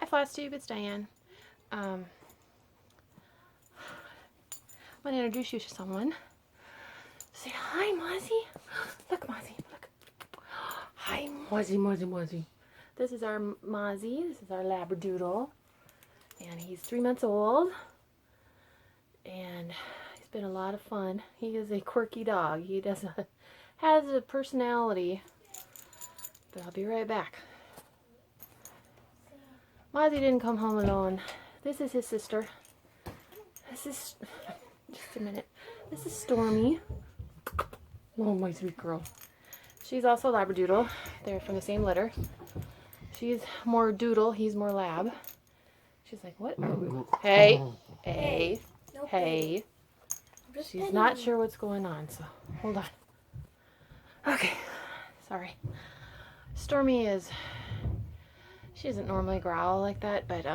Floss Tube, it's Diane. I want to introduce you to someone. Say hi, Mozzie. Look, Mozzie, look. Hi, Mozzie. This is our Mozzie. This is our Labradoodle. And he's 3 months old. And he's been a lot of fun. He is a quirky dog. He has a personality. But I'll be right back. Mozzie didn't come home alone. This is his sister. This is, just a minute. This is Stormy. Oh, my sweet girl. She's also Labradoodle. They're from the same litter. She's more doodle. He's more lab. She's like, what? Hey. Hey. Hey. She's not sure what's going on, so hold on. Okay. Sorry. Stormy is... She doesn't normally growl like that, but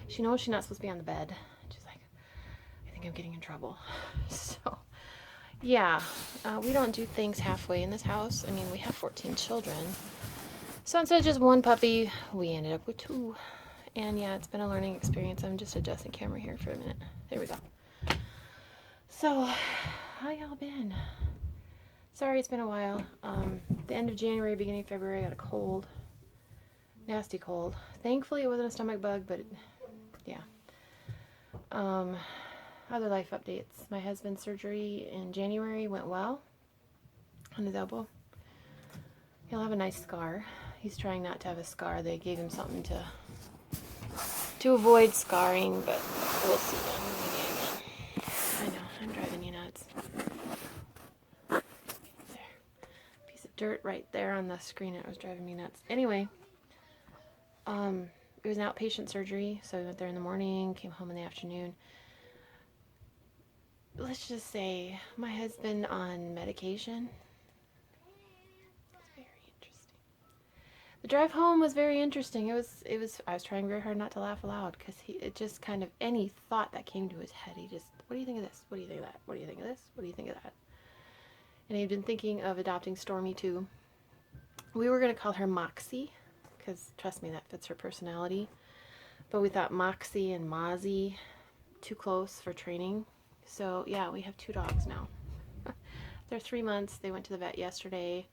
she knows she's not supposed to be on the bed. She's like, I think I'm getting in trouble. So, yeah, we don't do things halfway in this house. I mean, we have 14 children. So instead of just one puppy, we ended up with 2. And yeah, it's been a learning experience. I'm just adjusting camera here for a minute. There we go. So, how y'all been? Sorry, it's been a while. The end of January, beginning of February, I got a cold. Nasty cold. Thankfully, it wasn't a stomach bug, but yeah. Other life updates. My husband's surgery in January went well on his elbow. He'll have a nice scar. He's trying not to have a scar. They gave him something to avoid scarring, but we'll see. I know, I'm driving you nuts. There. Piece of dirt right there on the screen. It was driving me nuts. Anyway. It was an outpatient surgery, so I went there in the morning, came home in the afternoon. Let's just say my husband on medication. It's very interesting. The drive home was very interesting. It was I was trying very hard not to laugh aloud because it just kind of, any thought that came to his head, he just, what do you think of this? What do you think of that? What do you think of this? What do you think of that? And he'd been thinking of adopting Stormy too. We were going to call her Moxie, because trust me, that fits her personality. But we thought Moxie and Mozzie, too close for training. So yeah, we have 2 dogs now. They're 3 months. They went to the vet yesterday.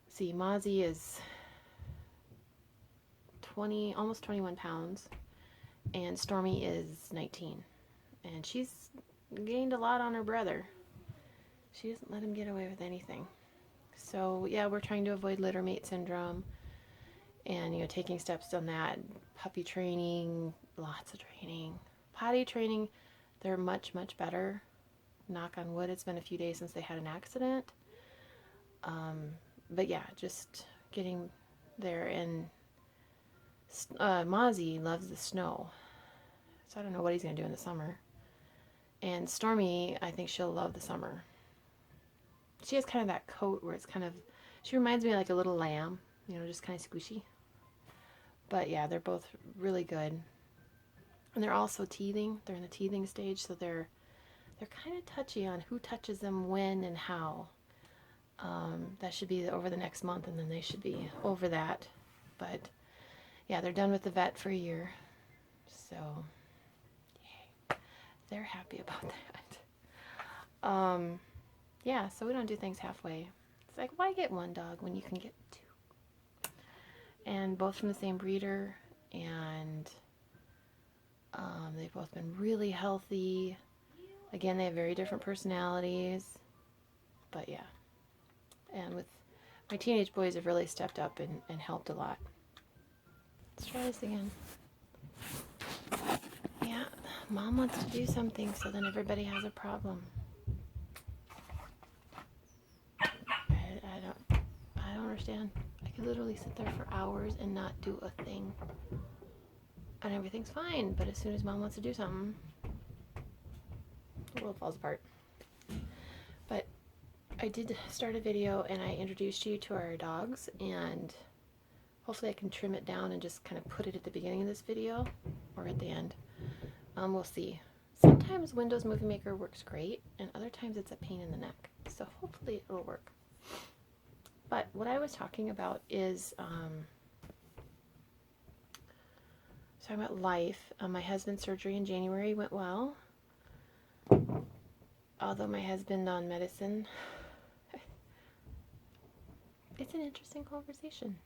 See, Mozzie is 20, almost 21 pounds, and Stormy is 19. And she's gained a lot on her brother. She doesn't let him get away with anything. So yeah, we're trying to avoid littermate syndrome. And, you know, taking steps on that. Puppy training, lots of training. Potty training, they're much, much better. Knock on wood, it's been a few days since they had an accident. But yeah, just getting there. And Mozzie loves the snow. So I don't know what he's going to do in the summer. And Stormy, I think she'll love the summer. She has kind of that coat where it's kind of, she reminds me of like a little lamb. You know, just kind of squishy. But yeah, they're both really good. And they're also teething. They're in the teething stage, so they're kind of touchy on who touches them when and how. That should be over the next month, and then they should be over that. But yeah, they're done with the vet for a year. So yay. They're happy about that. Yeah, so we don't do things halfway. It's like, why get 1 dog when you can get 2? And both from the same breeder, and they've both been really healthy. Again, they have very different personalities, but yeah. And with my teenage boys have really stepped up and helped a lot. Let's try this again. Yeah, Mom wants to do something, so then everybody has a problem. I don't understand. I could literally sit there for hours and not do a thing. And everything's fine, but as soon as Mom wants to do something, the world falls apart. But I did start a video and I introduced you to our dogs, and hopefully I can trim it down and just kind of put it at the beginning of this video or at the end. We'll see. Sometimes Windows Movie Maker works great, and other times it's a pain in the neck. So hopefully it'll work. But what I was talking about is talking about life. My husband's surgery in January went well. Although my husband on medicine, it's an interesting conversation.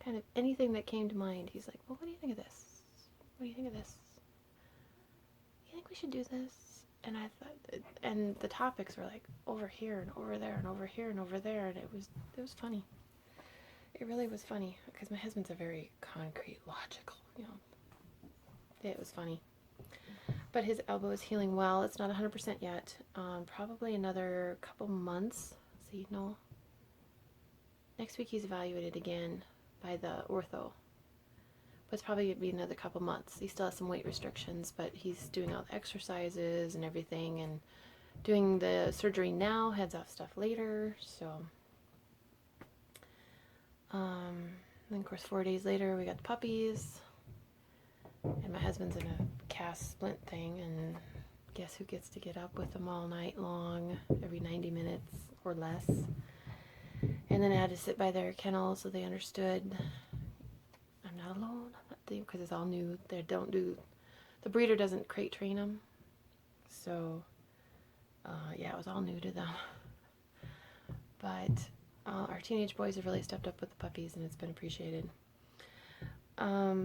Kind of anything that came to mind, he's like, well, what do you think of this? What do you think of this? You think we should do this? And I thought, and the topics were like over here and over there and over here and over there, and it was funny. It really was funny, because my husband's a very concrete, logical, you know. It was funny. But his elbow is healing well. It's not 100% yet. Probably another couple months. See, no. Next week he's evaluated again by the ortho. But it's probably going to be another couple months. He still has some weight restrictions, but he's doing all the exercises and everything, and doing the surgery now, heads off stuff later, so. Then of course 4 days later we got the puppies. And my husband's in a cast splint thing, and guess who gets to get up with them all night long, every 90 minutes or less. And then I had to sit by their kennel so they understood I'm not alone. I'm not there, because it's all new. They don't do, the breeder doesn't crate train them. So, yeah, it was all new to them. But our teenage boys have really stepped up with the puppies, and it's been appreciated. I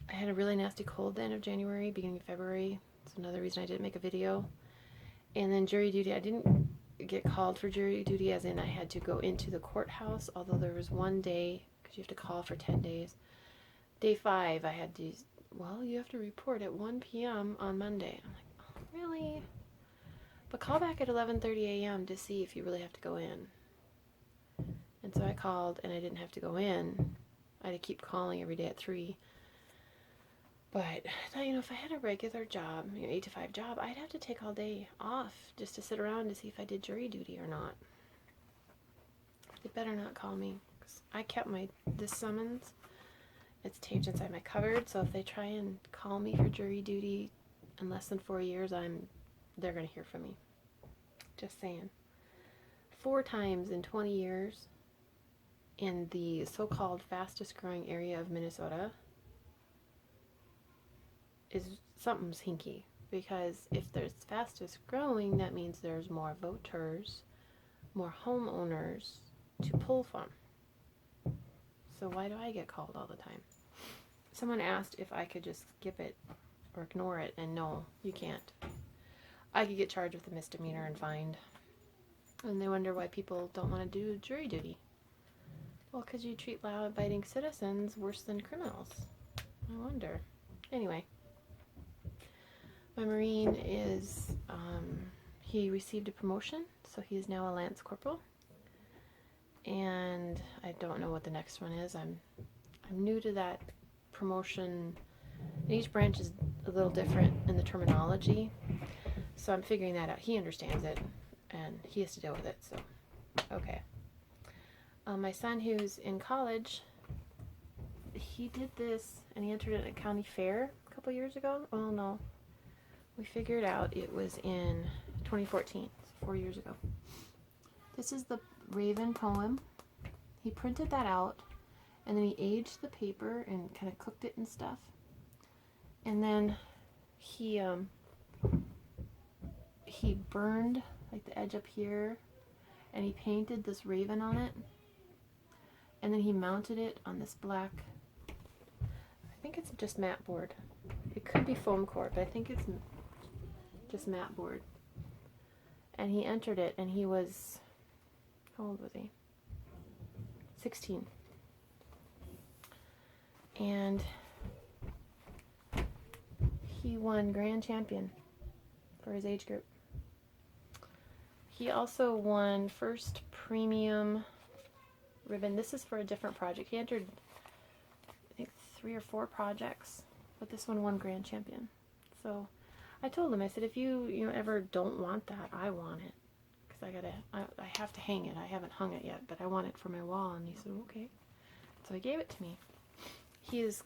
had a really nasty cold the end of January, beginning of February. That's another reason I didn't make a video. And then jury duty, I didn't get called for jury duty, as in I had to go into the courthouse, although there was one day, because you have to call for 10 days. Day 5, I had to, well, you have to report at 1 p.m. on Monday. I'm like, oh, really? But call back at 11:30 a.m. to see if you really have to go in. And so I called, and I didn't have to go in. I had to keep calling every day at 3. But I thought, you know, if I had a regular job, you know, 8 to 5 job, I'd have to take all day off just to sit around to see if I did jury duty or not. They better not call me, 'cause I kept this summons. It's taped inside my cupboard, so if they try and call me for jury duty in less than 4 years, they're going to hear from me. Just saying. 4 times in 20 years in the so-called fastest growing area of Minnesota is something's hinky, because if there's fastest growing, that means there's more voters, more homeowners to pull from. So why do I get called all the time? Someone asked if I could just skip it or ignore it, and no, you can't. I could get charged with a misdemeanor and fined. And they wonder why people don't want to do jury duty. Well, because you treat law-abiding citizens worse than criminals. I wonder. Anyway. My Marine is, he received a promotion, so he is now a Lance Corporal. And I don't know what the next one is. I'm new to that promotion. Each branch is a little different in the terminology, so I'm figuring that out. He understands it, and he has to deal with it, so, okay. My son, who's in college, he did this, and he entered it at a county fair a couple years ago. Well, no. We figured out it was in 2014, so 4 years ago. This is the Raven poem. He printed that out, and then he aged the paper and kind of cooked it and stuff. And then he burned like the edge up here, and he painted this raven on it. And then he mounted it on this black, I think it's just mat board. It could be foam core, but I think it's just mat board. And he entered it, and he was, how old was he? 16. And he won grand champion for his age group. He also won first premium ribbon. This is for a different project. He entered, I think, 3 or 4 projects, but this one won grand champion. So I told him, I said, if you ever don't want that, I want it, because I have to hang it. I haven't hung it yet, but I want it for my wall. And he said, okay. So he gave it to me. He is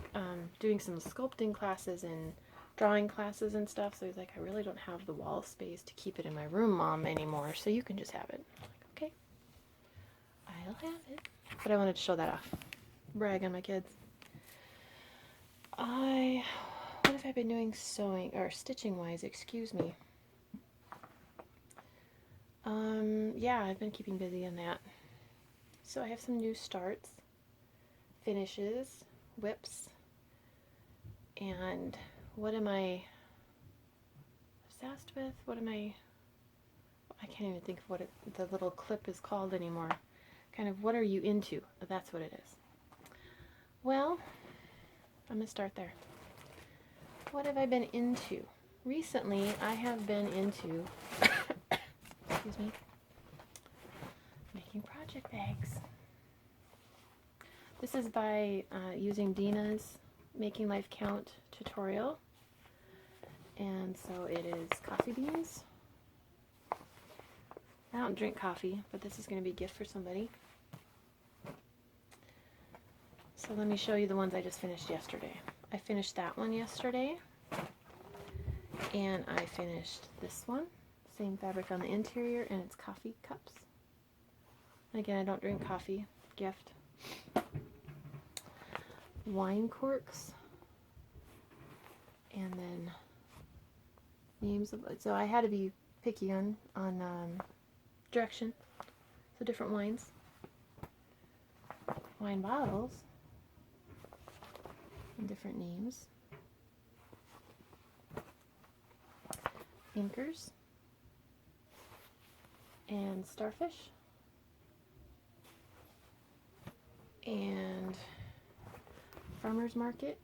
doing some sculpting classes and drawing classes and stuff, so he's like, I really don't have the wall space to keep it in my room, Mom, anymore, so you can just have it. I'm like, okay, I'll have it. But I wanted to show that off. Brag on my kids. What have I been doing sewing, or stitching wise, excuse me. Yeah, I've been keeping busy on that. So I have some new starts, finishes, whips, and what am I obsessed with? I can't even think of what the little clip is called anymore. Kind of, what are you into? That's what it is. Well, I'm going to start there. What have I been into? Recently, I have been into, excuse me, making project bags. This is by using Dina's Making Life Count tutorial. And so it is coffee beans. I don't drink coffee, but this is going to be a gift for somebody. So let me show you the ones I just finished yesterday. I finished that one yesterday. And I finished this one. Same fabric on the interior, and it's coffee cups. And again, I don't drink coffee. Gift. Wine corks. And then names of, so I had to be picky on direction. So different wines. Wine bottles. And different names. Anchors. And starfish. And farmer's market.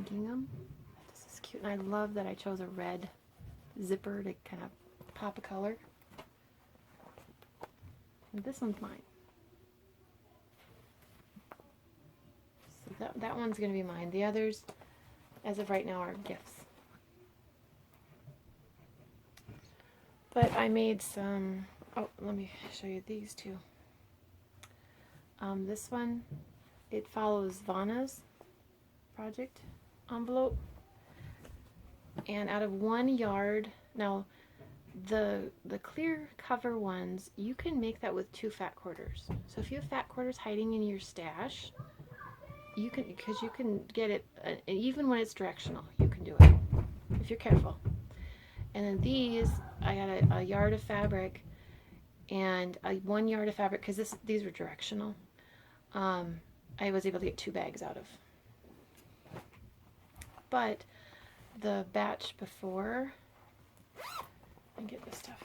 Gingham. This is cute, and I love that I chose a red zipper to kind of pop a color. And this one's mine. So that one's going to be mine. The others, as of right now, are gifts. But I made some, oh, let me show you these two. This one, it follows Vanna's project envelope. And out of 1 yard, now the clear cover ones, you can make that with 2 fat quarters. So if you have fat quarters hiding in your stash, you can, because you can get it, even when it's directional, you can do it, if you're careful. And then these, I got a yard of fabric and a 1 yard of fabric, because these were directional. I was able to get 2 bags out of. But the batch before, let me get this stuff.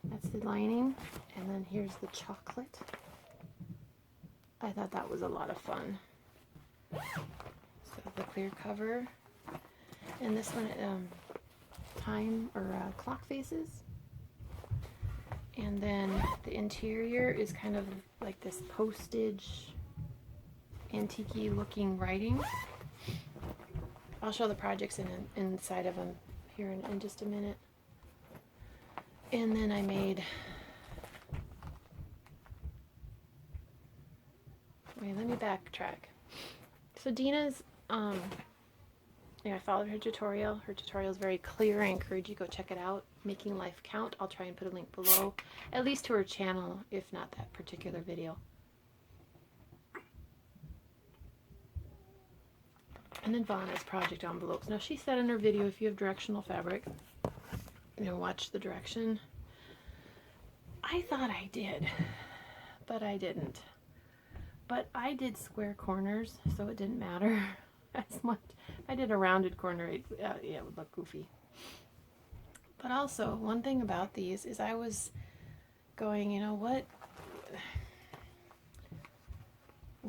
That's the lining, and then here's the chocolate. I thought that was a lot of fun. So the clear cover, and this one, time or clock faces. And then the interior is kind of like this postage, antique-y looking writing. I'll show the projects inside of them here in just a minute. And then I made, wait, let me backtrack. So Dina's, yeah, I followed her tutorial. Her tutorial is very clear. I encourage you to go check it out. Making Life Count. I'll try and put a link below, at least to her channel, if not that particular video. And then Vanna's project envelopes. Now she said in her video, if you have directional fabric, you know, watch the direction. I thought I did, but I didn't. But I did square corners, so it didn't matter as much. If I did a rounded corner, yeah, it would look goofy. But also, one thing about these is I was going, you know, what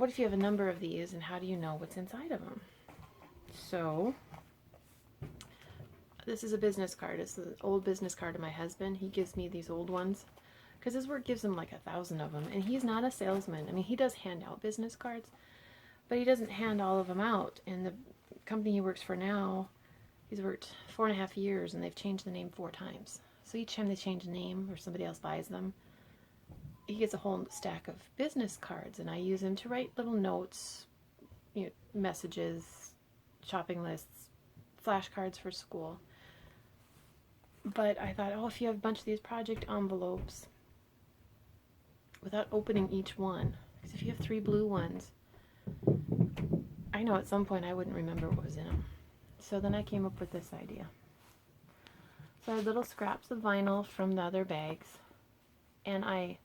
if you have a number of these, and how do you know what's inside of them? So, this is a business card. It's an old business card of my husband. He gives me these old ones because his work gives him like 1,000 of them, and he's not a salesman. I mean, he does hand out business cards, but he doesn't hand all of them out. And the company he works for now, he's worked 4.5 years, and they've changed the name 4 times. So each time they change the name or somebody else buys them, he gets a whole stack of business cards, and I use them to write little notes, you know, messages, shopping lists, flashcards for school. But I thought, oh, if you have a bunch of these project envelopes, without opening each one. Because if you have 3 blue ones, I know at some point I wouldn't remember what was in them. So then I came up with this idea. So I had little scraps of vinyl from the other bags, and I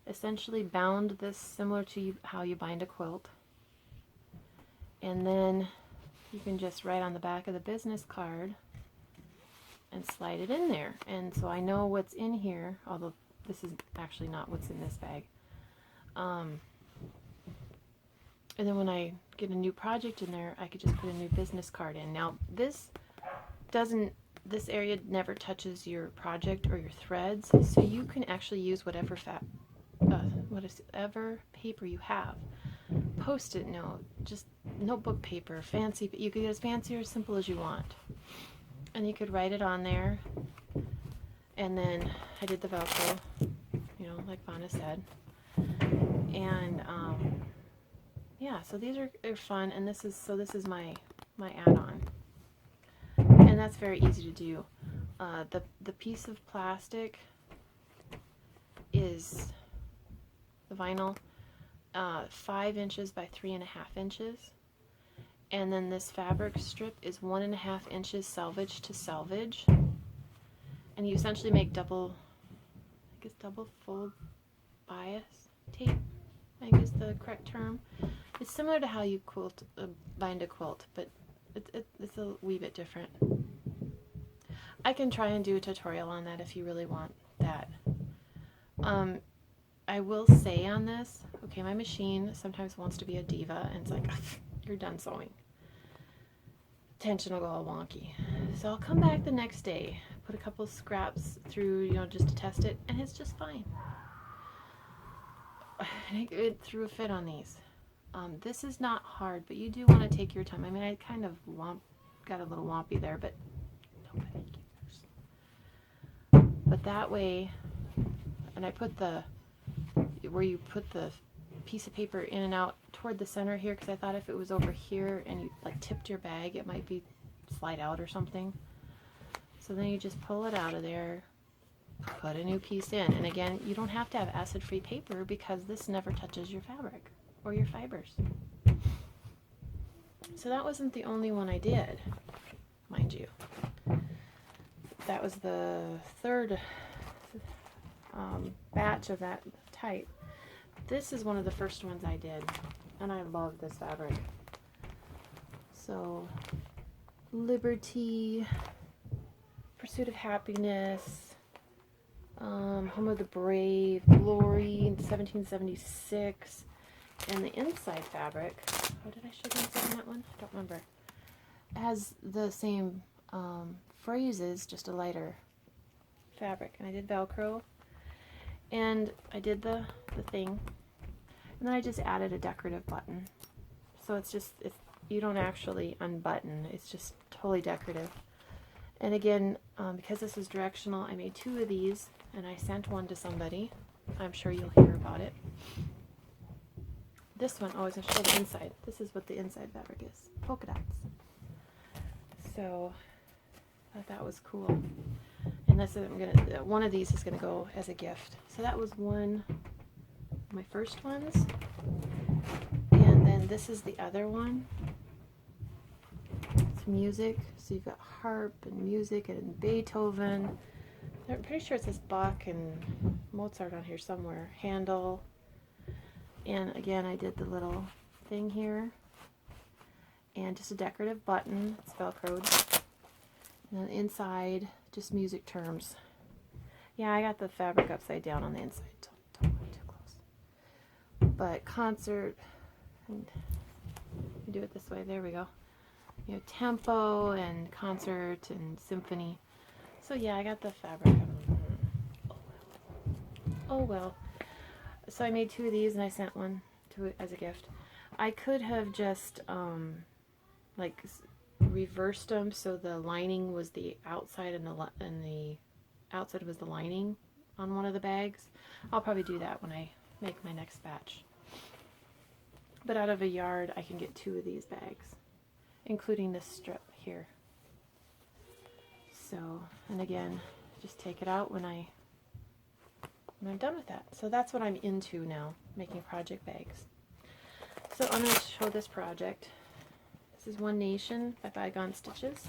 essentially bound this similar to how you bind a quilt. And then you can just write on the back of the business card and slide it in there. And so I know what's in here, although this is actually not what's in this bag. And then when I get a new project in there, I could just put a new business card in. Now this area never touches your project or your threads, so you can actually use whatever paper you have. Post-it note, just notebook paper, fancy. You could get as fancy or as simple as you want. And you could write it on there. And then I did the Velcro, you know, like Vonna said. And yeah, so these are fun, and this is my add-on. And that's very easy to do. The piece of plastic is the vinyl, 5 inches by 3.5 inches, and then this fabric strip is 1.5 inches selvage to selvage, and you essentially make double fold bias tape, I think is the correct term. It's similar to how you bind a quilt, but it's a wee bit different. I can try and do a tutorial on that if you really want that. I will say on this, okay, my machine sometimes wants to be a diva, and it's like, you're done sewing. Tension will go all wonky. So I'll come back the next day, put a couple scraps through, you know, just to test it, and it's just fine. It threw a fit on these. This is not hard, but you do want to take your time. I mean, I kind of got a little wompy there, but nobody cares. But that way, and I put where you put the piece of paper in and out toward the center here, because I thought if it was over here and you like tipped your bag, it might slide out or something. So then you just pull it out of there, put a new piece in, and again, you don't have to have acid-free paper because this never touches your fabric or your fibers. So that wasn't the only one I did, mind you. That was the third batch of that type. This is one of the first ones I did, and I love this fabric. So, Liberty, Pursuit of Happiness, Home of the Brave, Glory, 1776, and the inside fabric. Oh, did I show the inside on that one? I don't remember. It has the same phrases, just a lighter fabric. And I did Velcro, and I did the thing, and then I just added a decorative button. So you don't actually unbutton, it's just totally decorative. And again, because this is directional, I made 2 of these, and I sent one to somebody. I'm sure you'll hear about it. This one, oh, I was going to show the inside. This is what the inside fabric is. Polka dots. So, I thought that was cool. And this is, one of these is going to go as a gift. So that was my first ones. And then this is the other one. It's music. So you've got harp and music and Beethoven. I'm pretty sure it says Bach and Mozart on here somewhere. Handel. And again, I did the little thing here. And just a decorative button. It's Velcroed. And then inside, just music terms. Yeah, I got the fabric upside down on the inside. Don't go too close. But concert, and you do it this way. There we go. You know, tempo and concert and symphony. So yeah, I got the fabric. Oh well. So I made 2 of these, and I sent one to it as a gift. I could have just like reversed them so the lining was the outside and the outside was the lining on one of the bags. I'll probably do that when I make my next batch. But out of a yard, I can get 2 of these bags, including this strip here. So, and again, just take it out when I And I'm done with that. So that's what I'm into now, making project bags. So I'm going to show this project. This is One Nation by Bygone Stitches.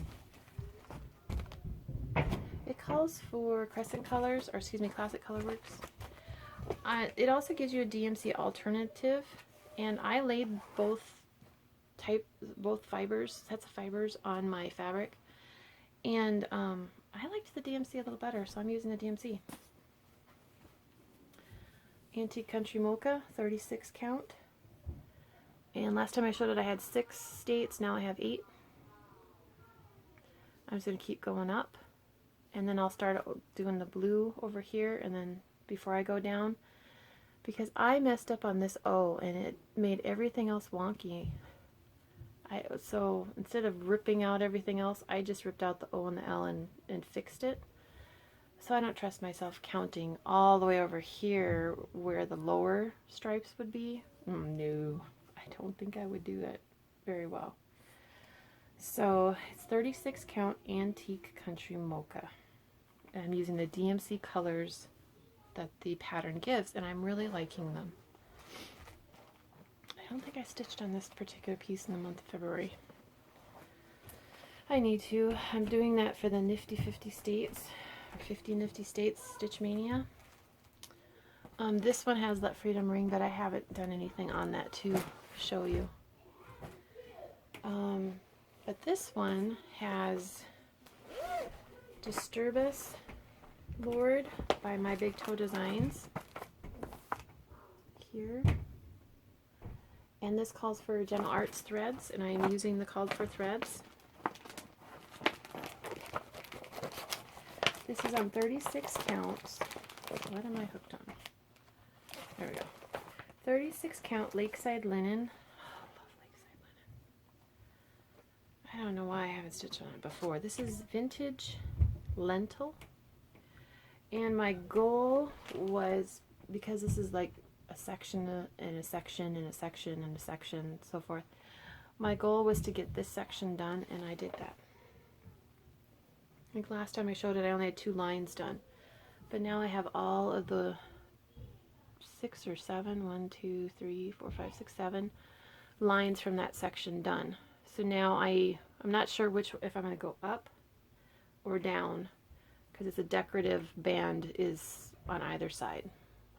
It calls for Crescent Colors, or excuse me, Classic Colorworks. It also gives you a DMC alternative, and I laid both fibers, sets of fibers on my fabric, and I liked the DMC a little better, so I'm using the DMC. Antique Country Mocha, 36 count. And last time I showed it I had 6 states, now I have 8. I'm just going to keep going up, and then I'll start doing the blue over here, and then before I go down, because I messed up on this O and it made everything else wonky. So instead of ripping out everything else, I just ripped out the O and the L and fixed it. So I don't trust myself counting all the way over here where the lower stripes would be. No, I don't think I would do that very well. So it's 36 count Antique Country Mocha. I'm using the DMC colors that the pattern gives, and I'm really liking them. I don't think I stitched on this particular piece in the month of February. I need to. I'm doing that for the Nifty 50 States, or 50 Nifty States Stitch Mania. This one has Let Freedom Ring, but I haven't done anything on that to show you. But this one has Disturbus Lord by My Big Toe Designs here, and this calls for Gentle Arts threads, and I'm using the called for threads. This is on 36 counts. What am I hooked on? There we go. 36 count Lakeside Linen. Oh, I love Lakeside Linen. I don't know why I haven't stitched on it before. This is Vintage Lentil. And my goal was, because this is like a section and a section and a section and a section, so forth, my goal was to get this section done, and I did that. I think last time I showed it I only had 2 lines done, but now I have all of the 6 or 7, 1, 2, 3, 4, 5, 6, 7 lines from that section done. So now I'm not sure if I'm going to go up or down, because it's a decorative band is on either side.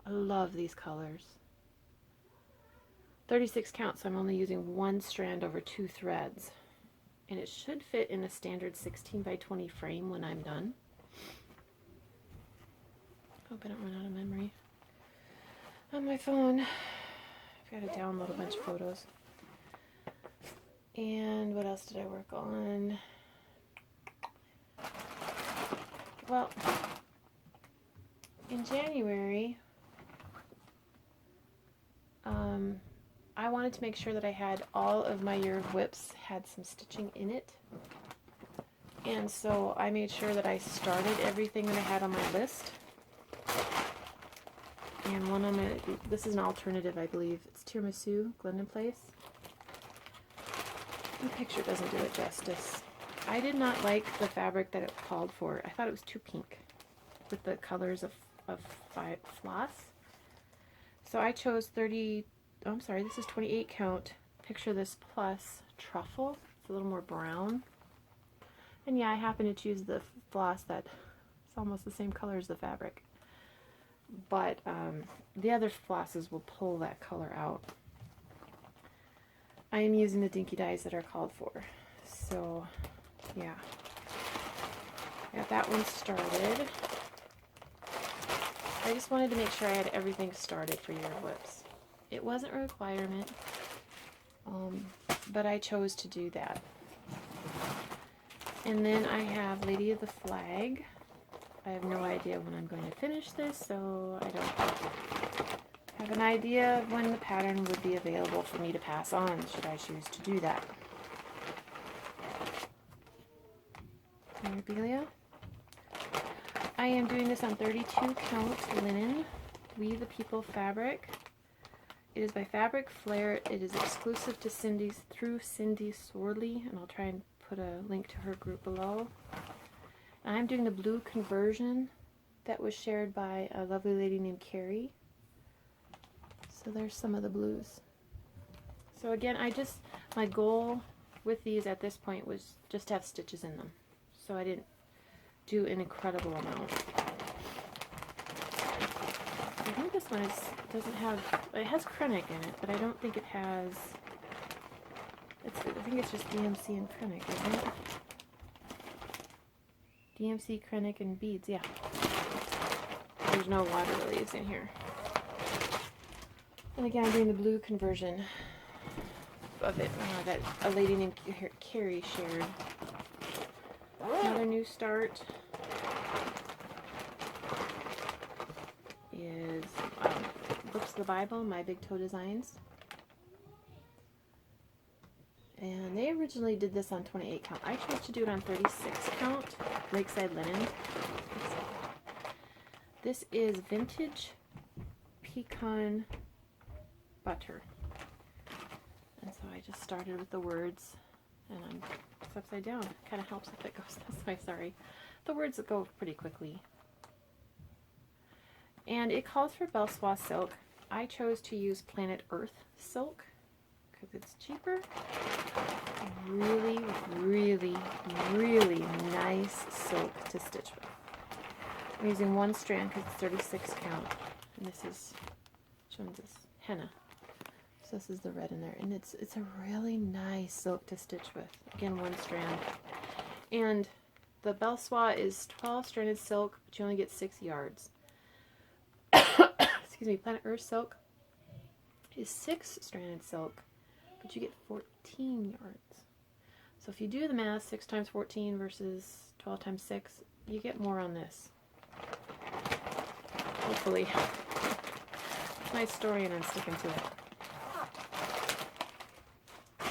I love these colors. 36 count, so I'm only using 1 strand over 2 threads. And it should fit in a standard 16 by 20 frame when I'm done. Hope I don't run out of memory on my phone. I've got to download a bunch of photos. And what else did I work on? Well, in January, I wanted to make sure that I had all of my Year of Whips had some stitching in it. And so I made sure that I started everything that I had on my list. And one of my, this is an alternative, I believe. It's Tiramisu, Glendon Place. The picture doesn't do it justice. I did not like the fabric that it called for. I thought it was too pink with the colors of floss. So I chose 28 count, picture this plus truffle. It's a little more brown. And yeah, I happen to choose the floss that's almost the same color as the fabric. But the other flosses will pull that color out. I am using the dinky dyes that are called for. So yeah, I got that one started. I just wanted to make sure I had everything started for Year of Whips. It wasn't a requirement, but I chose to do that. And then I have Lady of the Flag. I have no idea when I'm going to finish this, so I don't have an idea of when the pattern would be available for me to pass on, should I choose to do that. Memorabilia. I am doing this on 32 count linen, We the People fabric. It is by Fabric Flair. It is exclusive to Cindy's through Cindy Sorley, and I'll try and put a link to her group below. I'm doing the blue conversion that was shared by a lovely lady named Carrie. So there's some of the blues. So again, my goal with these at this point was just to have stitches in them. So I didn't do an incredible amount. I think this one doesn't have, it has Krennic in it, but I don't think it has, I think it's just DMC and Krennic, isn't it? DMC, Krennic, and beads, yeah. There's no water lilies in here. And again, I'm doing the blue conversion of it that a lady named Carrie shared. Another new start is Books of the Bible, My Big Toe Designs. And they originally did this on 28 count. I chose to do it on 36 count, Lakeside Linen. This is Vintage Pecan Butter. And so I just started with the words, and it's upside down. It kind of helps if it goes this way, sorry. The words go pretty quickly. And it calls for Belsois silk. I chose to use Planet Earth silk because it's cheaper. Really, really, really nice silk to stitch with. I'm using one strand because it's 36 count. And this is, which one's this? Henna. So this is the red in there. And it's a really nice silk to stitch with. Again, one strand. And the Belsois is 12 stranded silk, but you only get 6 yards. Excuse me, Planet Earth silk is 6 stranded silk, but you get 14 yards. So if you do the math, 6 times 14 versus 12 times 6, you get more on this. Hopefully. Nice story, and I'm sticking to it.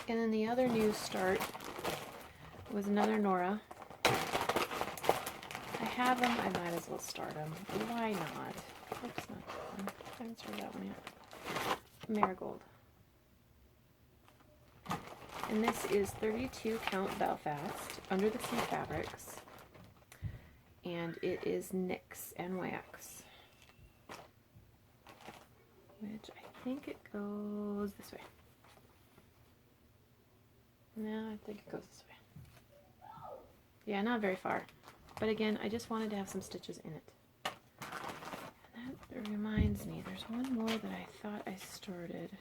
And then the other new start was another Nora. I have them, I might as well start them. Why not? Oops, not that one. I haven't started that one yet. Marigold. And this is 32 count Belfast, Under the Sea Fabrics. And it is NYX, NYX. Which I think it goes this way. No, I think it goes this way. Yeah, not very far. But again, I just wanted to have some stitches in it. And that reminds me, there's one more that I thought I started.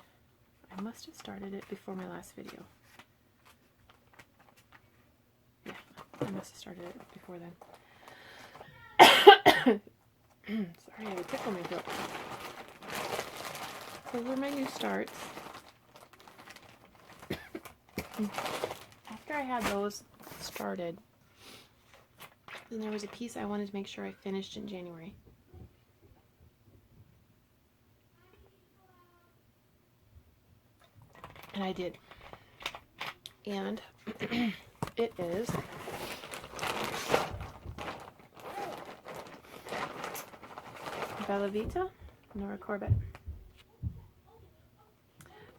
I must have started it before my last video. Yeah, I must have started it before then. Sorry, I have a tickle in my throat. So those are my new starts. After I had those started, then there was a piece I wanted to make sure I finished in January. And I did. And it is Bella Vita, Nora Corbett.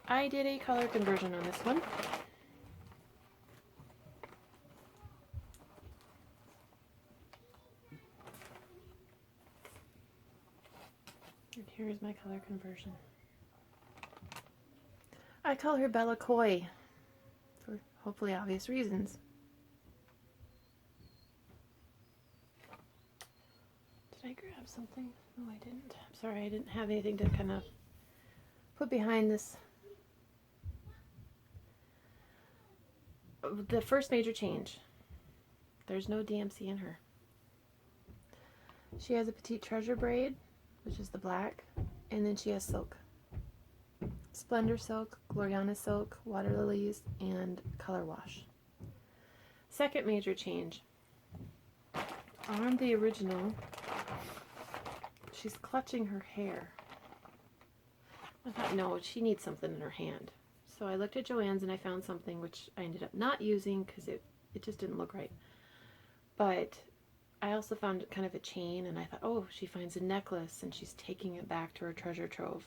I did a color conversion on this one. And here's my color conversion. I call her Bella Coy for hopefully obvious reasons. Did I grab something? No, I didn't. I'm sorry, I didn't have anything to kind of put behind this. The first major change. There's no DMC in her. She has a petite treasure braid, which is the black, and then she has silk. Splendor silk, Gloriana silk, water lilies, and color wash. Second major change. On the original, she's clutching her hair. I thought, no, she needs something in her hand. So I looked at Joann's and I found something which I ended up not using because it just didn't look right. But I also found kind of a chain, and I thought, oh, she finds a necklace and she's taking it back to her treasure trove.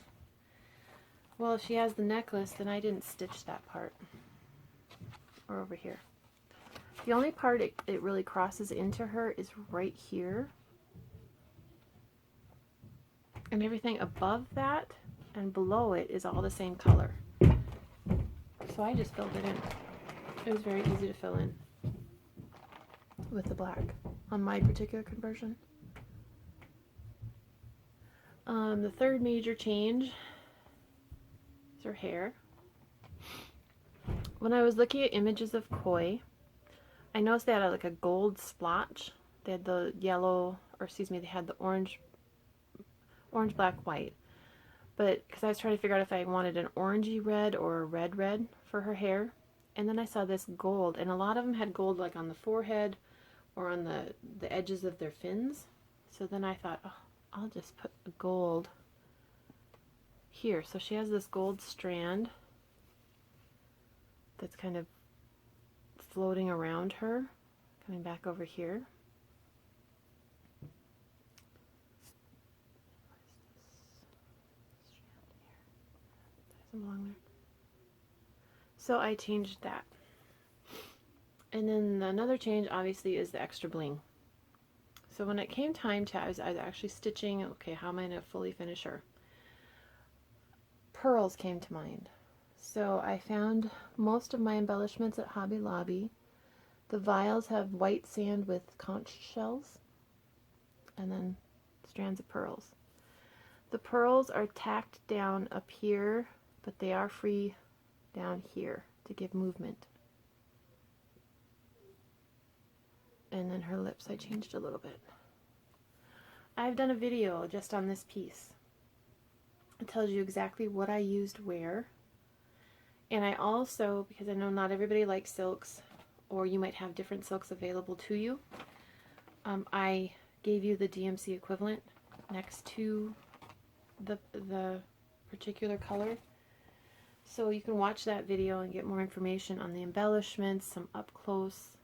Well, if she has the necklace, then I didn't stitch that part. Or over here. The only part it really crosses into her is right here. And everything above that and below it is all the same color. So I just filled it in. It was very easy to fill in with the black on my particular conversion. The third major change is her hair. When I was looking at images of koi, I noticed they had like a gold splotch. They had the yellow, or excuse me, they had the orange, black, white. But because I was trying to figure out if I wanted an orangey red or a red for her hair. And then I saw this gold, and a lot of them had gold like on the forehead or on the edges of their fins. So then I thought, oh, I'll just put the gold here. So she has this gold strand that's kind of floating around her, coming back over here. Doesn't belong there. So I changed that. And then another change obviously is the extra bling. So when it came time to, I was actually stitching, okay, how am I going to fully finish her? Pearls came to mind. So I found most of my embellishments at Hobby Lobby. The vials have white sand with conch shells and then strands of pearls. The pearls are tacked down up here, but they are free down here to give movement. And then her lips I changed a little bit. I've done a video just on this piece. It tells you exactly what I used where. And I also, because I know not everybody likes silks, or you might have different silks available to you, I gave you the DMC equivalent next to the particular color. So you can watch that video and get more information on the embellishments, some up close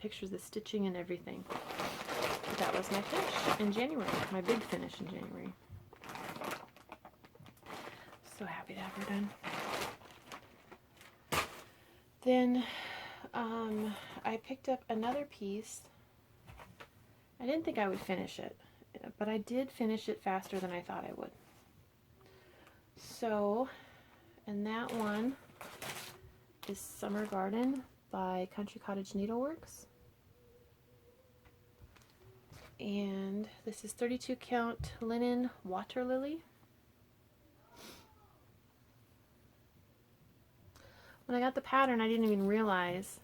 pictures of stitching and everything. But that was my finish in January, my big finish in January. So happy to have her done. Then I picked up another piece. I didn't think I would finish it, but I did finish it faster than I thought I would. So, and that one is Summer Garden by Country Cottage Needleworks. And this is 32 count linen water lily. When I got the pattern, I didn't even realize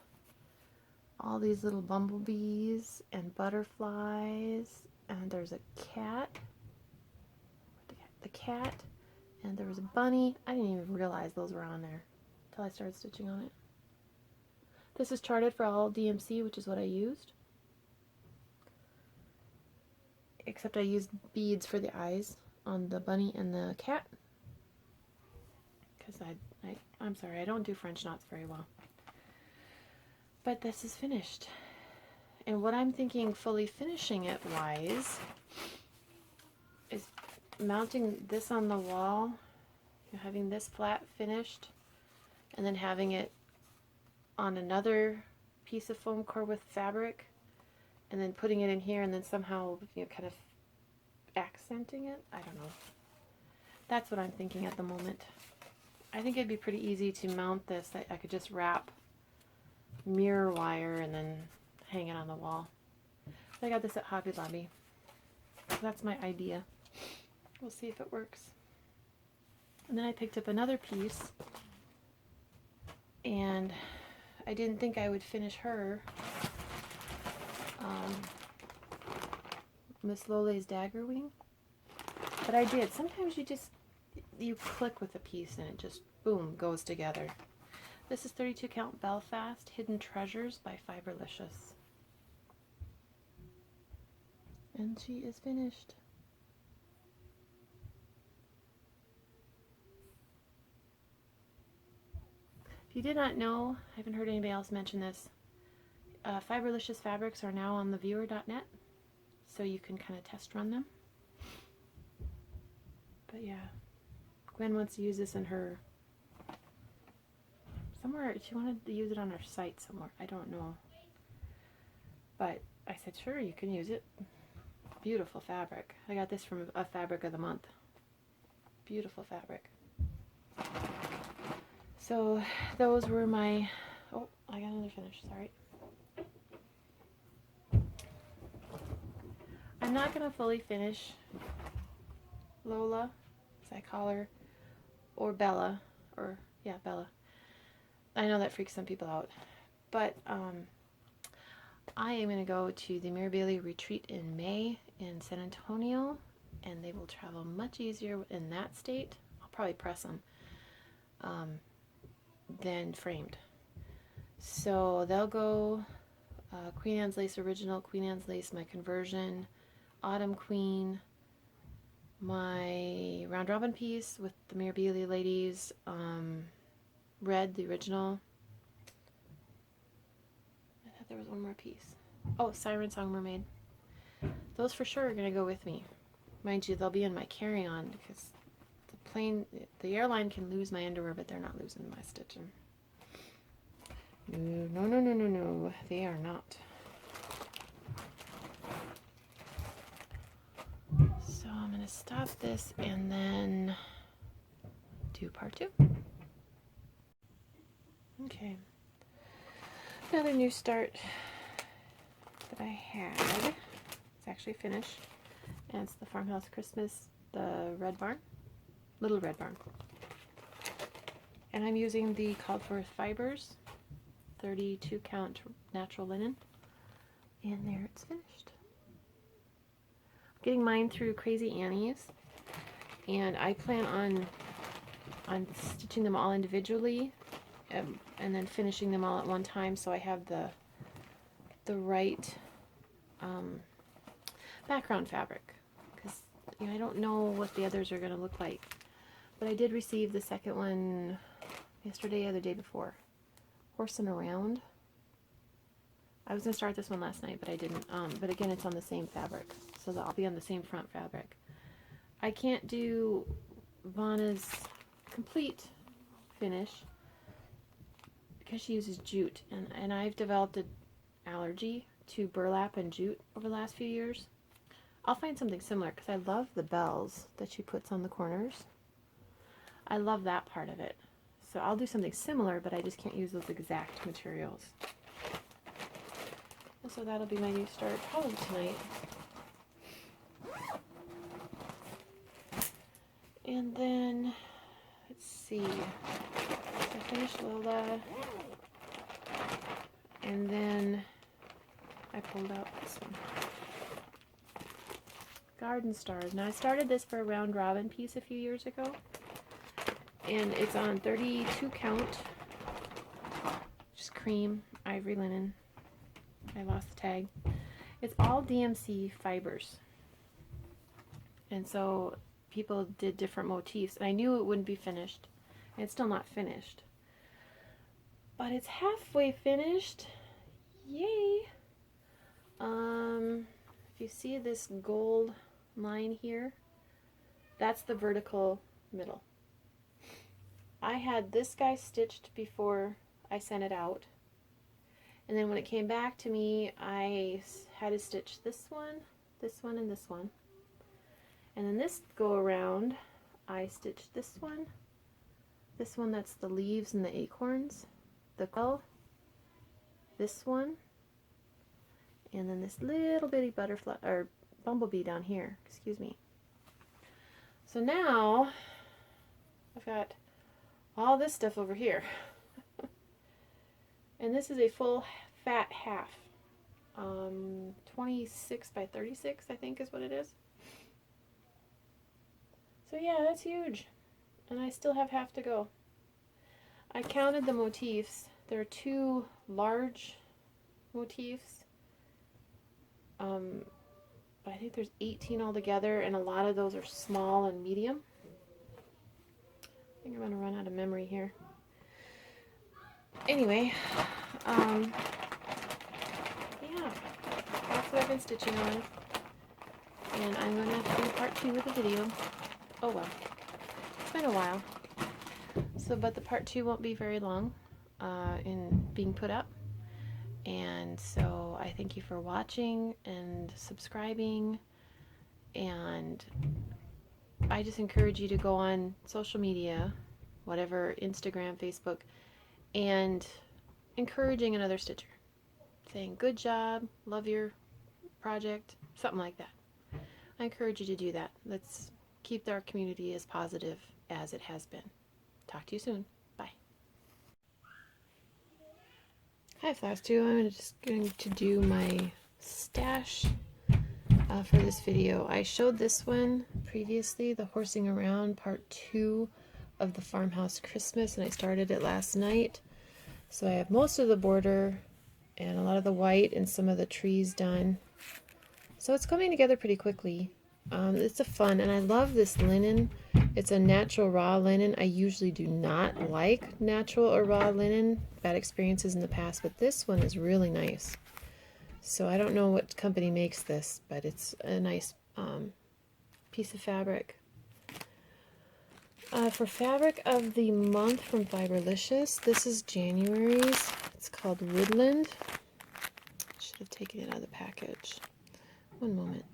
all these little bumblebees and butterflies, and there's a cat, and there was a bunny. I didn't even realize those were on there until I started stitching on it. This is charted for all DMC, which is what I used. Except I used beads for the eyes on the bunny and the cat. Because I'm sorry, I don't do French knots very well. But this is finished. And what I'm thinking fully finishing it wise is mounting this on the wall, having this flat finished, and then having it on another piece of foam core with fabric, and then putting it in here, and then somehow, kind of accenting it. I don't know. That's what I'm thinking at the moment. I think it'd be pretty easy to mount this. I could just wrap mirror wire and then hang it on the wall. I got this at Hobby Lobby. So that's my idea. We'll see if it works. And then I picked up another piece, and I didn't think I would finish her. Miss Lole's Dagger Wing. But I did. Sometimes you click with a piece and it just, boom, goes together. This is 32 count Belfast Hidden Treasures by Fiberlicious. And she is finished. If you did not know, I haven't heard anybody else mention this, Fiberlicious fabrics are now on theviewer.net, so you can kind of test run them. But yeah, Gwen wants to use this in her, somewhere, she wanted to use it on her site somewhere, I don't know. But I said, sure, you can use it. Beautiful fabric. I got this from a fabric of the month. Beautiful fabric. So those were my, oh, I got another finish, sorry. I'm not going to fully finish Lola, as I call her, or Bella, or, yeah, Bella. I know that freaks some people out, but I am going to go to the Mirabile retreat in May in San Antonio, and they will travel much easier in that state. I'll probably press them than framed. So they'll go Queen Anne's Lace Original, Queen Anne's Lace, my conversion, Autumn Queen, my round robin piece with the Mirabile ladies, Red, the original. I thought there was one more piece. Oh, Siren Song Mermaid. Those for sure are going to go with me. Mind you, they'll be in my carry-on because the airline can lose my underwear, but they're not losing my stitching. No, no, no, no, no, they are not. So I'm going to stop this and then do part 2. Okay. Another new start that I had. It's actually finished. And it's the Farmhouse Christmas, the Red Barn. Little Red Barn. And I'm using the called for fibers, 32 count natural linen. And there it's finished. I'm getting mine through Crazy Annie's. And I plan on stitching them all individually and then finishing them all at one time, so I have the right background fabric, because I don't know what the others are going to look like. But I did receive the second one yesterday or the day before. Horsing Around. I was going to start this one last night, but I didn't. But again, it's on the same fabric, so I'll be on the same front fabric. I can't do Vanna's complete finish because she uses jute, and I've developed an allergy to burlap and jute over the last few years. I'll find something similar because I love the bells that she puts on the corners. I love that part of it. So I'll do something similar, but I just can't use those exact materials. And so that'll be my new start probably tonight. And then, let's see, I finished Lola, and then I pulled out this one. Garden Stars. Now I started this for a round robin piece a few years ago, and it's on 32 count, just cream, ivory linen. I lost the tag. It's all DMC fibers, and so people did different motifs, and I knew it wouldn't be finished, and it's still not finished, but it's halfway finished. Yay! If you see this gold line here, that's the vertical middle. I had this guy stitched before I sent it out, and then when it came back to me, I had to stitch this one, and this one. And then this go around, I stitched this one that's the leaves and the acorns, the quill, this one, and then this little bitty butterfly, or bumblebee down here, excuse me. So now, I've got all this stuff over here. And this is a full fat half. 26 by 36, I think is what it is. So yeah, that's huge. And I still have half to go. I counted the motifs. There are 2 large motifs. But I think there's 18 altogether, and a lot of those are small and medium. I think I'm going to run out of memory here. Anyway, yeah, that's what I've been stitching on. And I'm going to have to do part 2 of the video. Oh well, it's been a while. So, but the part 2 won't be very long in being put up. And so I thank you for watching and subscribing And I just encourage you to go on social media, whatever, Instagram, Facebook, and encouraging another stitcher, saying good job, love your project, something like that. I encourage you to do that. Let's keep our community as positive as it has been. Talk to you soon. Bye. Hi, Floss 2. I'm just going to do my stash for this video. I showed this one previously, the horsing around part 2 of the farmhouse Christmas, and I started it last night. So I have most of the border and a lot of the white and some of the trees done. So it's coming together pretty quickly. It's a fun, and I love this linen. It's a natural raw linen. I usually do not like natural or raw linen. Bad experiences in the past, but this one is really nice. So I don't know what company makes this, but it's a nice piece of fabric. For fabric of the month from Fiberlicious, this is January's. It's called Woodland. Should have taken it out of the package. One moment.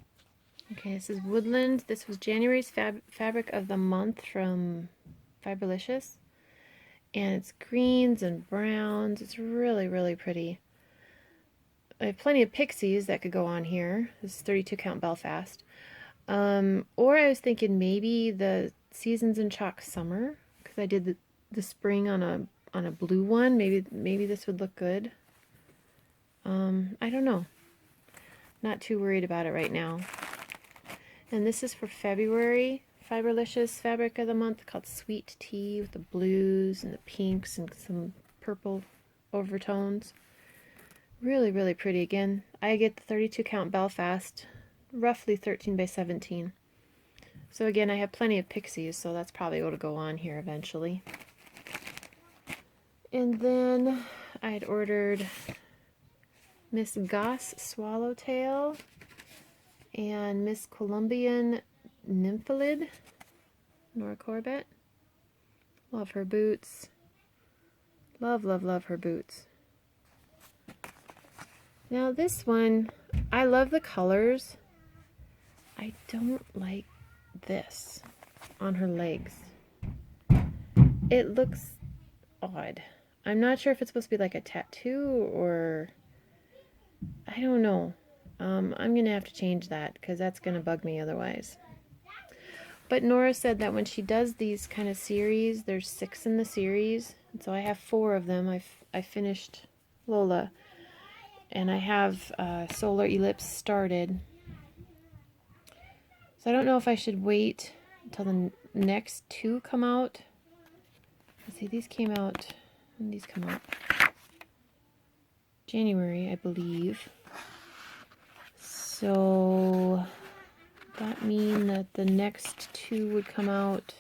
Okay, this is Woodland. This was January's fabric of the month from Fiberlicious. And it's greens and browns. It's really, really pretty. I have plenty of pixies that could go on here. This is 32 count Belfast. Or I was thinking maybe the Seasons in Chalk Summer, because I did the spring on a blue one. Maybe this would look good. I don't know. Not too worried about it right now. And this is for February. Fiberlicious fabric of the month called Sweet Tea with the blues and the pinks and some purple overtones. Really, really pretty. Again, I get the 32 count Belfast, roughly 13 by 17. So again, I have plenty of pixies, so that's probably what will go on here eventually. And then I had ordered Miss Goss Swallowtail and Miss Colombian Nymphalid, Nora Corbett. Love her boots. Love, love, love her boots. Now this one, I love the colors. I don't like this on her legs. It looks odd. I'm not sure if it's supposed to be like a tattoo or I don't know. I'm going to have to change that because that's going to bug me otherwise. But Nora said that when she does these kind of series, there's 6 in the series. And so I have 4 of them. I finished Lola. And I have Solar Ellipse started. So I don't know if I should wait until the next 2 come out. Let's see, these came out, when did these come out? January, I believe. So that mean that the next 2 would come out.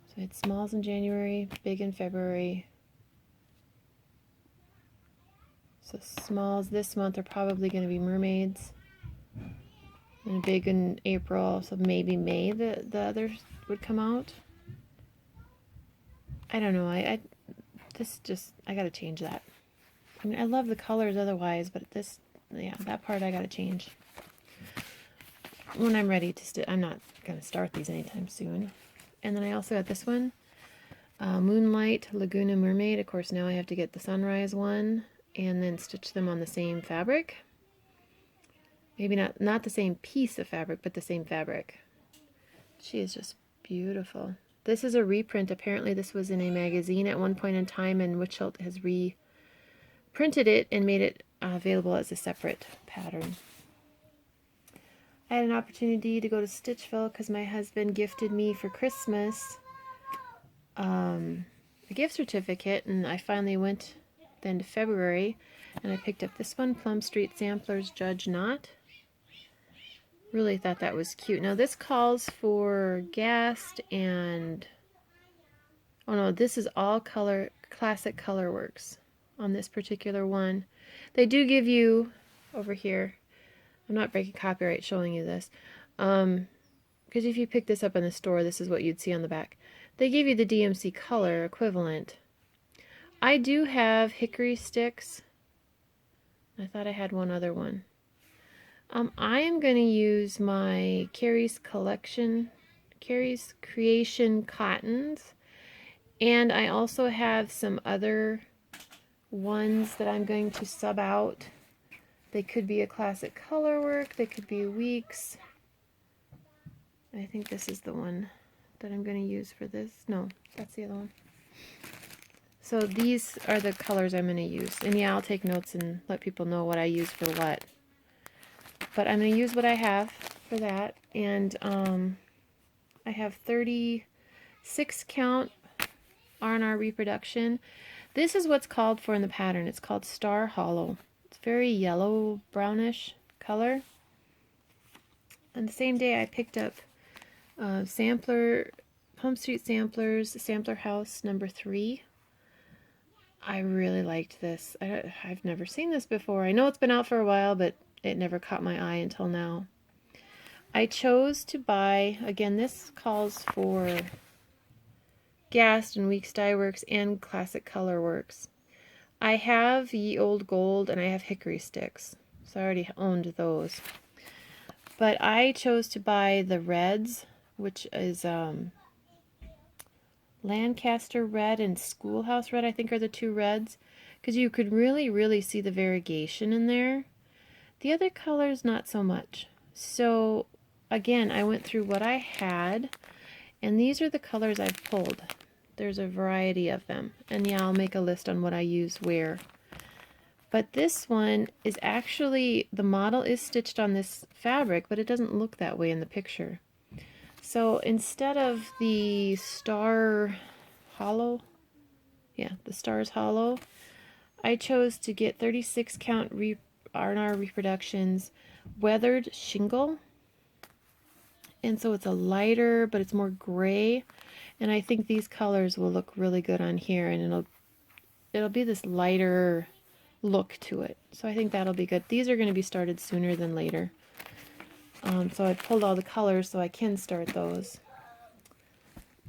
So I had smalls in January, big in February. So smalls this month are probably going to be mermaids. And big in April, so maybe May the others would come out. I don't know. I gotta change that. I mean, I love the colors otherwise, but this, yeah, that part I gotta change. When I'm ready to I'm not gonna start these anytime soon. And then I also got this one, Moonlight Laguna Mermaid. Of course, now I have to get the Sunrise one and then stitch them on the same fabric. Maybe not the same piece of fabric, but the same fabric. She is just beautiful. This is a reprint. Apparently this was in a magazine at one point in time, and Witchelt has reprinted it and made it available as a separate pattern. I had an opportunity to go to Stitchville because my husband gifted me for Christmas a gift certificate, and I finally went the end of February, and I picked up this one, Plum Street Samplers Judge Not. Really thought that was cute. Now this calls for Gast and, oh no, this is all color, classic Colorworks on this particular one. They do give you, over here, I'm not breaking copyright showing you this, because if you pick this up in the store, this is what you'd see on the back. They give you the DMC color equivalent. I do have hickory sticks. I thought I had one other one. I am going to use my Carrie's Creation cottons, and I also have some other ones that I'm going to sub out. They could be a classic color work, they could be weeks. I think this is the one that I'm going to use for this. No, that's the other one. So these are the colors I'm going to use. And yeah, I'll take notes and let people know what I use for what. But I'm going to use what I have for that. And I have 36 count R&R reproduction. This is what's called for in the pattern. It's called Star Hollow. It's very yellow brownish color. On the same day I picked up sampler, Pump Street Samplers, Sampler House number 3. I really liked this. I've never seen this before. I know it's been out for a while, but it never caught my eye until now. I chose to buy, again, this calls for Gast and Weeks Dye Works and Classic Color Works. I have Ye Old Gold and I have Hickory Sticks, so I already owned those. But I chose to buy the reds, which is Lancaster Red and Schoolhouse Red, I think are the two reds, because you could really see the variegation in there. The other colors, not so much. So again, I went through what I had, and these are the colors I've pulled. There's a variety of them, and yeah, I'll make a list on what I use where. But this one is actually, the model is stitched on this fabric, but it doesn't look that way in the picture. So instead of the Star Hollow, yeah, the Stars Hollow, I chose to get 36 count R&R reproductions weathered shingle. And so it's a lighter, but it's more gray. And I think these colors will look really good on here, and it'll be this lighter look to it. So I think that'll be good. These are going to be started sooner than later. So I pulled all the colors so I can start those.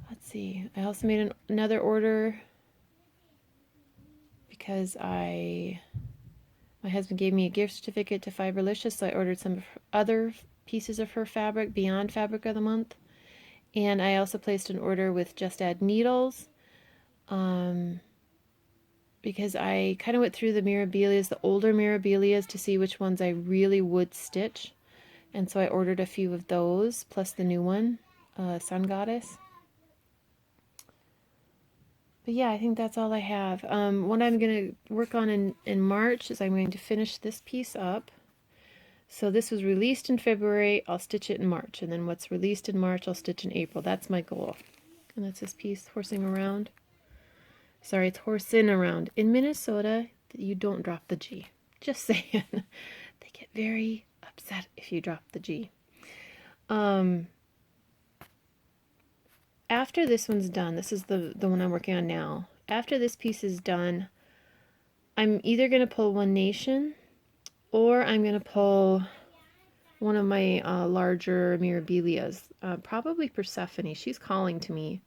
Let's see. I also made another order because my husband gave me a gift certificate to Fiberlicious, so I ordered some other pieces of her fabric beyond Fabric of the Month. And I also placed an order with Just Add Needles because I kind of went through the Mirabilias, the older Mirabilias, to see which ones I really would stitch. And so I ordered a few of those, plus the new one, Sun Goddess. But yeah, I think that's all I have. What I'm going to work on in March is I'm going to finish this piece up. So this was released in February, I'll stitch it in March. And then what's released in March, I'll stitch in April. That's my goal. And that's this piece, Horsing Around. Sorry, it's Horsing Around. In Minnesota, you don't drop the G. Just saying. They get very upset if you drop the G. After this one's done, this is the one I'm working on now. After this piece is done, I'm either going to pull One Nation, or I'm going to pull one of my larger Mirabilias, probably Persephone. She's calling to me.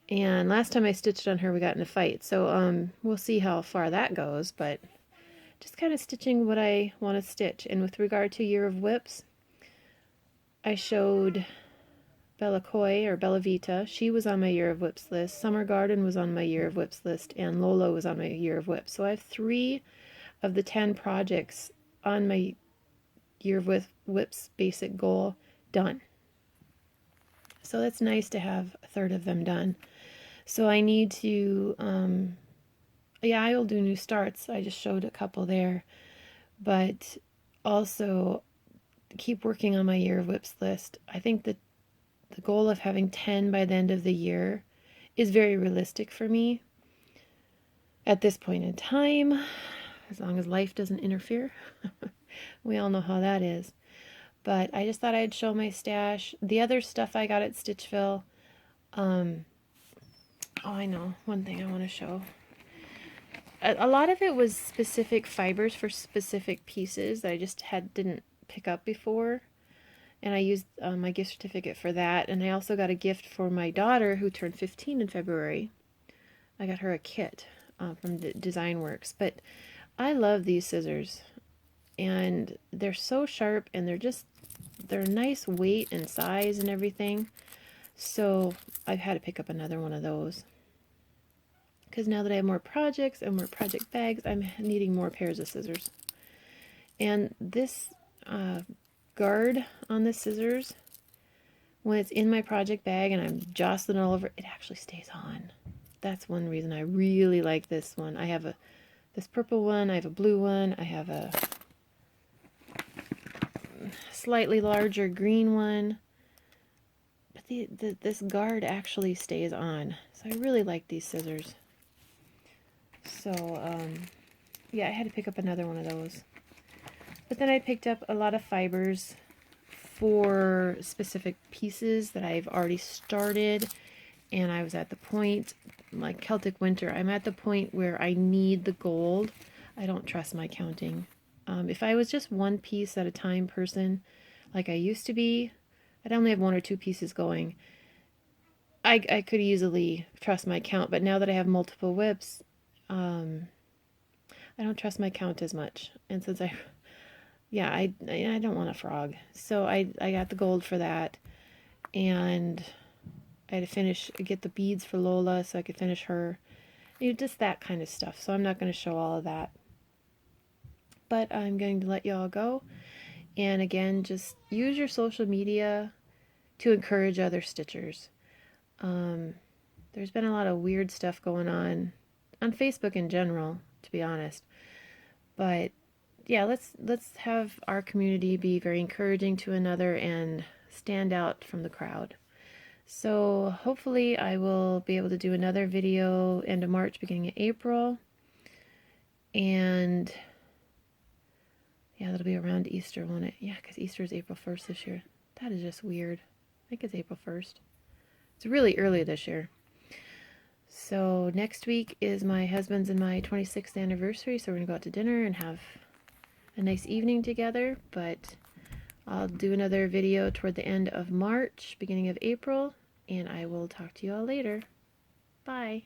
And last time I stitched on her, we got in a fight. So we'll see how far that goes, but just kind of stitching what I want to stitch. And with regard to Year of Whips, I showed Bella Coy, or Bella Vita. She was on my Year of Whips list. Summer Garden was on my Year of Whips list, and Lola was on my Year of Whips. So I have 3 of the 10 projects on my Year of Whips basic goal done. So that's nice to have a third of them done. So I need to, yeah, I will do new starts. I just showed a couple there. But also keep working on my Year of Whips list. I think that the goal of having 10 by the end of the year is very realistic for me at this point in time, as long as life doesn't interfere. We all know how that is. But I just thought I'd show my stash. The other stuff I got at Stitchville, oh, I know, one thing I want to show. A lot of it was specific fibers for specific pieces that I just didn't pick up before. And I used my gift certificate for that. And I also got a gift for my daughter who turned 15 in February. I got her a kit from Design Works. But I love these scissors. and they're so sharp, and they're nice weight and size and everything. So I've had to pick up another one of those. Because now that I have more projects and more project bags, I'm needing more pairs of scissors. And this guard on the scissors, when it's in my project bag and I'm jostling all over, it actually stays on. That's one reason I really like this one. I have this purple one, I have a blue one, I have a slightly larger green one. But this guard actually stays on. So I really like these scissors. So, yeah, I had to pick up another one of those. But then I picked up a lot of fibers for specific pieces that I've already started. And I was at the point, like Celtic Winter, I'm at the point where I need the gold. I don't trust my counting. If I was just one piece at a time person, like I used to be, I'd only have 1 or 2 pieces going. I could easily trust my count, but now that I have multiple whips, I don't trust my count as much. And since I don't want a frog. So I got the gold for that. And I had to get the beads for Lola so I could finish her. Just that kind of stuff. So I'm not going to show all of that. But I'm going to let y'all go. And again, just use your social media to encourage other stitchers. There's been a lot of weird stuff going on Facebook in general, to be honest. But yeah, let's have our community be very encouraging to another and stand out from the crowd. So hopefully I will be able to do another video end of March, beginning of April. And yeah, that'll be around Easter, won't it? Yeah, because Easter is April 1st this year. That is just weird. I think it's April 1st. It's really early this year. So next week is my husband's and my 26th anniversary, so we're going to go out to dinner and have a nice evening together. But I'll do another video toward the end of March, beginning of April, and I will talk to you all later. Bye.